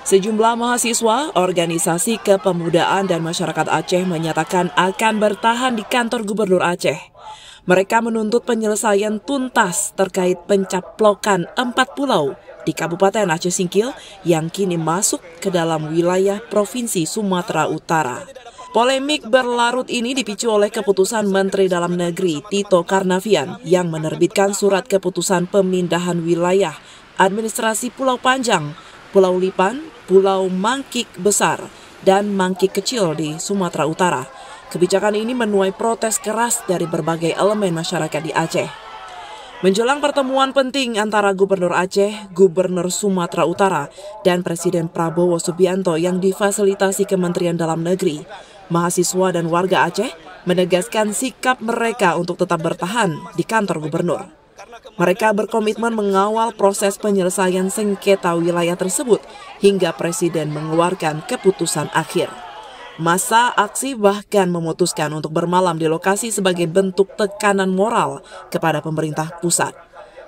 Sejumlah mahasiswa, organisasi kepemudaan dan masyarakat Aceh menyatakan akan bertahan di kantor Gubernur Aceh. Mereka menuntut penyelesaian tuntas terkait pencaplokan 4 pulau di Kabupaten Aceh Singkil yang kini masuk ke dalam wilayah Provinsi Sumatera Utara. Polemik berlarut ini dipicu oleh keputusan Menteri Dalam Negeri Tito Karnavian yang menerbitkan surat keputusan pemindahan wilayah administrasi Pulau Panjang, Pulau Lipan, Pulau Mangkik Besar, dan Mangkik Kecil di Sumatera Utara. Kebijakan ini menuai protes keras dari berbagai elemen masyarakat di Aceh. Menjelang pertemuan penting antara Gubernur Aceh, Gubernur Sumatera Utara, dan Presiden Prabowo Subianto yang difasilitasi Kementerian Dalam Negeri, mahasiswa dan warga Aceh menegaskan sikap mereka untuk tetap bertahan di kantor gubernur. Mereka berkomitmen mengawal proses penyelesaian sengketa wilayah tersebut hingga Presiden mengeluarkan keputusan akhir. Masa aksi bahkan memutuskan untuk bermalam di lokasi sebagai bentuk tekanan moral kepada pemerintah pusat.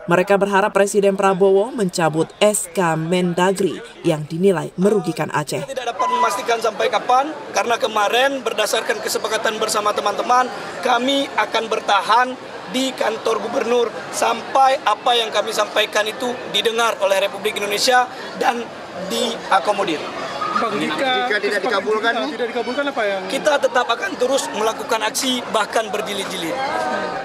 Mereka berharap Presiden Prabowo mencabut SK Mendagri yang dinilai merugikan Aceh. Tidak dapat memastikan sampai kapan, karena kemarin berdasarkan kesepakatan bersama teman-teman, kami akan bertahan di kantor gubernur sampai apa yang kami sampaikan itu didengar oleh Republik Indonesia dan diakomodir. Bang, jika tidak dikabulkan apa yang? Kita tetap akan terus melakukan aksi bahkan berjilid-jilid.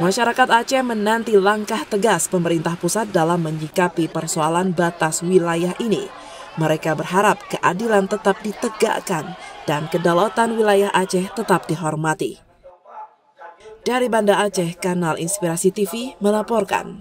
Masyarakat Aceh menanti langkah tegas pemerintah pusat dalam menyikapi persoalan batas wilayah ini. Mereka berharap keadilan tetap ditegakkan dan kedaulatan wilayah Aceh tetap dihormati. Dari Banda Aceh, Kanal Inspirasi TV melaporkan.